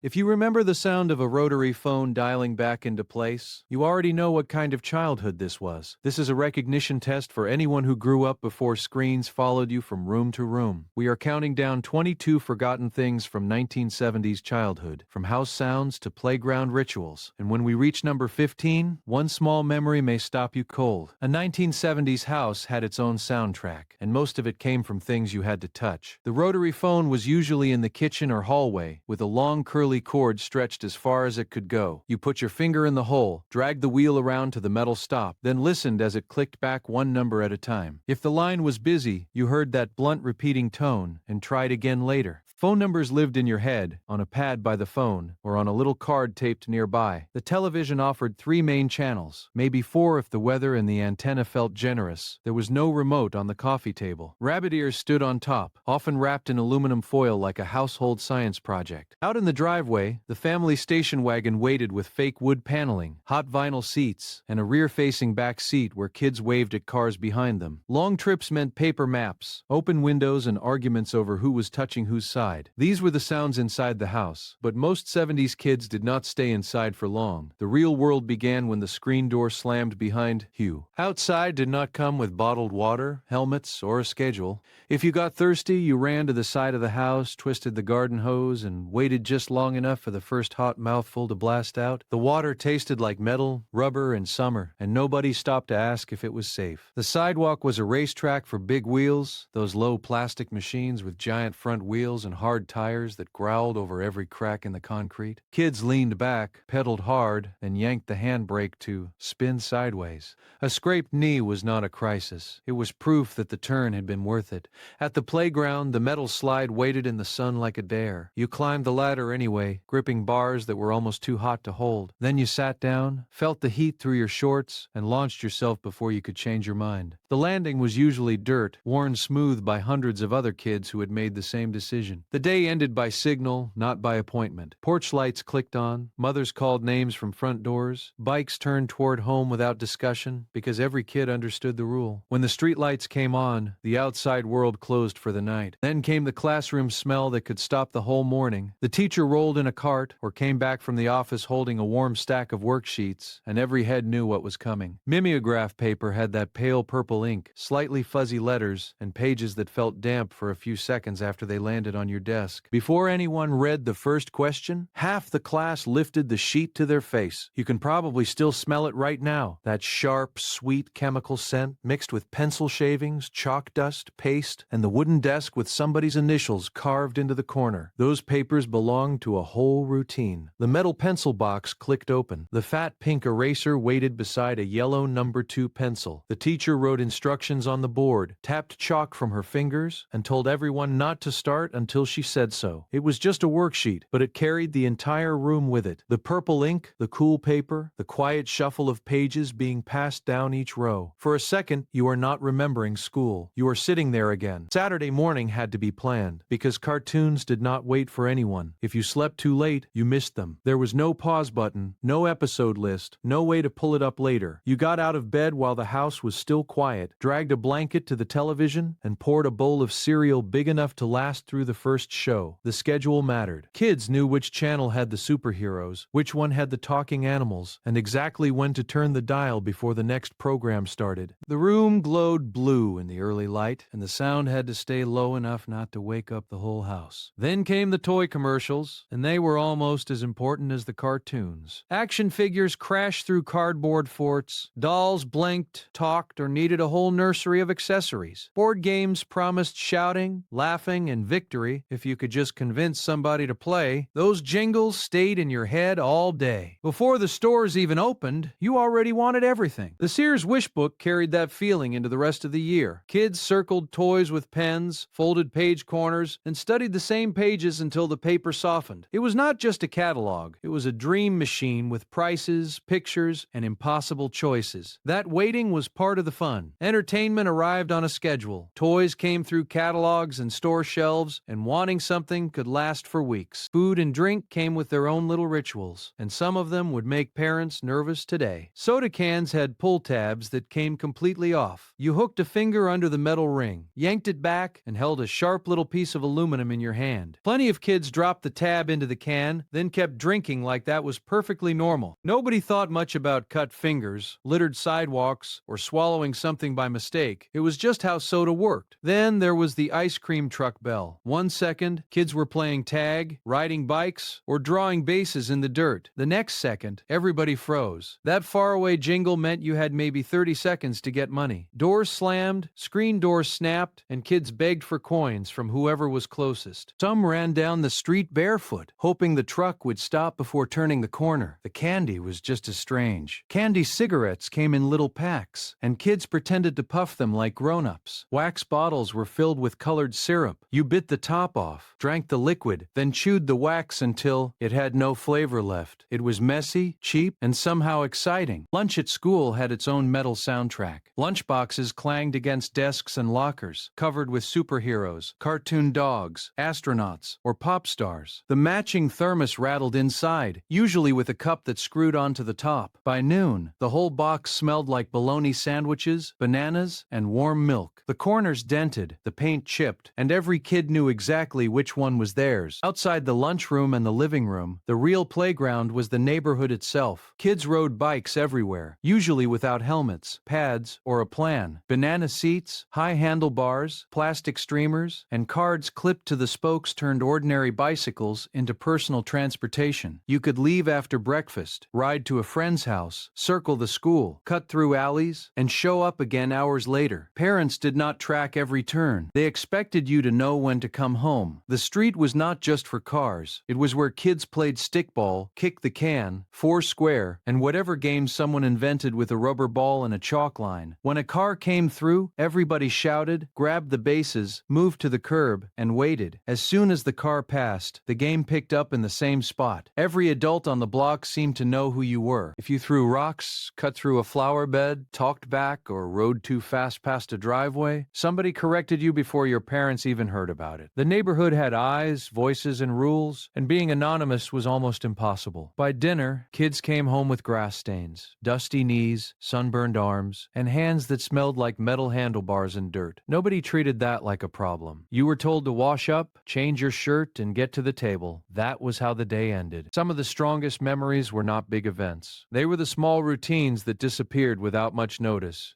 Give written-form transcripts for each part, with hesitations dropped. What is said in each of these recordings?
If you remember the sound of a rotary phone dialing back into place, you already know what kind of childhood this was. This is a recognition test for anyone who grew up before screens followed you from room to room. We are counting down 22 forgotten things from 1970s childhood, from house sounds to playground rituals. And when we reach number 15, one small memory may stop you cold. A 1970s house had its own soundtrack, and most of it came from things you had to touch. The rotary phone was usually in the kitchen or hallway, with a long curly cord stretched as far as it could go. You put your finger in the hole, dragged the wheel around to the metal stop, then listened as it clicked back one number at a time. If the line was busy, you heard that blunt repeating tone and tried again later. Phone numbers lived in your head, on a pad by the phone, or on a little card taped nearby. The television offered 3 main channels, maybe 4 if the weather and the antenna felt generous. There was no remote on the coffee table. Rabbit ears stood on top, often wrapped in aluminum foil like a household science project. Out in the driveway, the family station wagon waited with fake wood paneling, hot vinyl seats, and a rear-facing back seat where kids waved at cars behind them. Long trips meant paper maps, open windows, and arguments over who was touching whose side. These were the sounds inside the house, but most 70s kids did not stay inside for long. The real world began when the screen door slammed behind Hugh. Outside did not come with bottled water, helmets, or a schedule. If you got thirsty, you ran to the side of the house, twisted the garden hose, and waited just long enough for the first hot mouthful to blast out. The water tasted like metal, rubber, and summer, and nobody stopped to ask if it was safe. The sidewalk was a racetrack for big wheels, those low plastic machines with giant front wheels and hard tires that growled over every crack in the concrete. Kids leaned back, pedaled hard, and yanked the handbrake to spin sideways. A scraped knee was not a crisis. It was proof that the turn had been worth it. At the playground, the metal slide waited in the sun like a dare. You climbed the ladder anyway, gripping bars that were almost too hot to hold. Then you sat down, felt the heat through your shorts, and launched yourself before you could change your mind. The landing was usually dirt, worn smooth by hundreds of other kids who had made the same decision. The day ended by signal, not by appointment. Porch lights clicked on, mothers called names from front doors, bikes turned toward home without discussion because every kid understood the rule. When the street lights came on, the outside world closed for the night. Then came the classroom smell that could stop the whole morning. The teacher rolled in a cart or came back from the office holding a warm stack of worksheets, and every head knew what was coming. Mimeograph paper had that pale purple ink, slightly fuzzy letters, and pages that felt damp for a few seconds after they landed on your desk. Before anyone read the first question, half the class lifted the sheet to their face. You can probably still smell it right now. That sharp, sweet chemical scent mixed with pencil shavings, chalk dust, paste, and the wooden desk with somebody's initials carved into the corner. Those papers belonged to a whole routine. The metal pencil box clicked open. The fat pink eraser waited beside a yellow number 2 pencil. The teacher wrote instructions on the board, tapped chalk from her fingers, and told everyone not to start until she said so. It was just a worksheet, but it carried the entire room with it. The purple ink, the cool paper, the quiet shuffle of pages being passed down each row. For a second, you are not remembering school. You are sitting there again. Saturday morning had to be planned, because cartoons did not wait for anyone. If you slept too late, you missed them. There was no pause button, no episode list, no way to pull it up later. You got out of bed while the house was still quiet, dragged a blanket to the television, and poured a bowl of cereal big enough to last through the first show. The schedule mattered. Kids knew which channel had the superheroes, which one had the talking animals, and exactly when to turn the dial before the next program started. The room glowed blue in the early light, and the sound had to stay low enough not to wake up the whole house. Then came the toy commercials, and they were almost as important as the cartoons. Action figures crashed through cardboard forts, dolls blinked, talked, or needed a whole nursery of accessories. Board games promised shouting, laughing, and victory if you could just convince somebody to play. Those jingles stayed in your head all day. Before the stores even opened, you already wanted everything. The Sears Wish Book carried that feeling into the rest of the year. Kids circled toys with pens, folded page corners, and studied the same pages until the paper softened. It was not just a catalog. It was a dream machine with prices, pictures, and impossible choices. That waiting was part of the fun. Entertainment arrived on a schedule. Toys came through catalogs and store shelves, and wanting something could last for weeks. Food and drink came with their own little rituals, and some of them would make parents nervous today. Soda cans had pull tabs that came completely off. You hooked a finger under the metal ring, yanked it back, and held a sharp little piece of aluminum in your hand. Plenty of kids dropped the tab into the can, then kept drinking like that was perfectly normal. Nobody thought much about cut fingers, littered sidewalks, or swallowing something by mistake. It was just how soda worked. Then there was the ice cream truck bell. 1 second, kids were playing tag, riding bikes, or drawing bases in the dirt. The next second, everybody froze. That faraway jingle meant you had maybe 30 seconds to get money. Doors slammed, screen doors snapped, and kids begged for coins from whoever was closest. Some ran down the street barefoot, hoping the truck would stop before turning the corner. The candy was just as strange. Candy cigarettes came in little packs, and kids pretended to puff them like grown-ups. Wax bottles were filled with colored syrup. You bit the top off, drank the liquid, then chewed the wax until it had no flavor left. It was messy, cheap, and somehow exciting. Lunch at school had its own metal soundtrack. Lunchboxes clanged against desks and lockers, covered with superheroes, cartoon dogs, astronauts, or pop stars. The matching thermos rattled inside, usually with a cup that screwed onto the top. By noon, the whole box smelled like bologna sandwiches, bananas, and warm milk. The corners dented, the paint chipped, and every kid knew exactly which one was theirs. Outside the lunchroom and the living room, the real playground was the neighborhood itself. Kids rode bikes everywhere, usually without helmets, pads, or a plan. Banana seats, high handlebars, plastic streamers, and cards clipped to the spokes turned ordinary bicycles into personal transportation. You could leave after breakfast, ride to a friend's house, circle the school, cut through alleys, and show up again hours later. Parents did not track every turn. They expected you to know when to come home. The street was not just for cars. It was where kids played stickball, kick the can, four square, and whatever game someone invented with a rubber ball and a chalk line. When a car came through, everybody shouted, grabbed the bases, moved to the curb, and waited. As soon as the car passed, the game picked up in the same spot. Every adult on the block seemed to know who you were. If you threw rocks, cut through a flower bed, talked back, or rode too fast past a driveway, somebody corrected you before your parents even heard about it. The neighborhood had eyes, voices, and rules, and being anonymous was almost impossible. By dinner, kids came home with grass stains, dusty knees, sunburned arms, and hands that smelled like metal handlebars and dirt. Nobody treated that like a problem. You were told to wash up, change your shirt, and get to the table. That was how the day ended. Some of the strongest memories were not big events. They were the small routines that disappeared without much notice.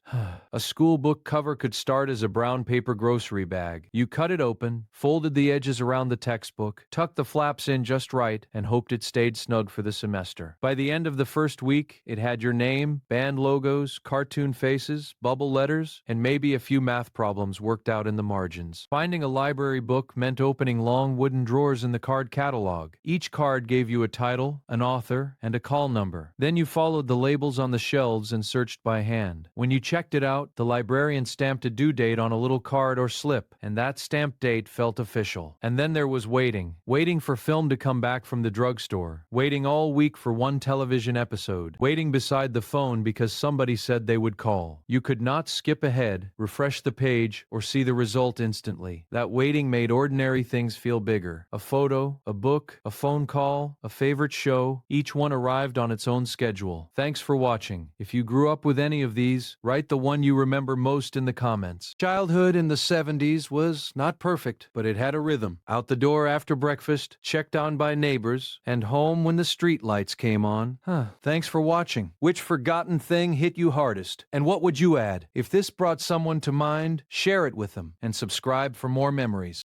A school book cover could start as a brown paper grocery bag. You cut it open, folded the edges around the textbook, tucked the flaps in just right, and hoped it stayed snug for the semester. By the end of the first week, it had your name, band logos, cartoon faces, bubble letters, and maybe a few math problems worked out in the margins. Finding a library book meant opening long wooden drawers in the card catalog. Each card gave you a title, an author, and a call number. Then you followed the labels on the shelves and searched by hand. When you checked it out, the librarian stamped a due date on a little card or slip, and that stamped date felt official. And then there was waiting. Waiting for film to come back from the drugstore. Waiting all week for one television episode. Waiting beside the phone because somebody said they would call. You could not skip ahead, refresh the page, or see the result instantly. That waiting made ordinary things feel bigger. A photo, a book, a phone call, a favorite show, each one arrived on its own schedule. Thanks for watching. If you grew up with any of these, write the one you remember most in the comments. Childhood in the 70s was not perfect, but it had a rhythm. Out the door after breakfast, checked on by neighbors, and home when the street lights came on. Thanks for watching. Which forgotten thing hit you hardest? And what would you add? If this brought someone to mind, share it with them and subscribe for more memories.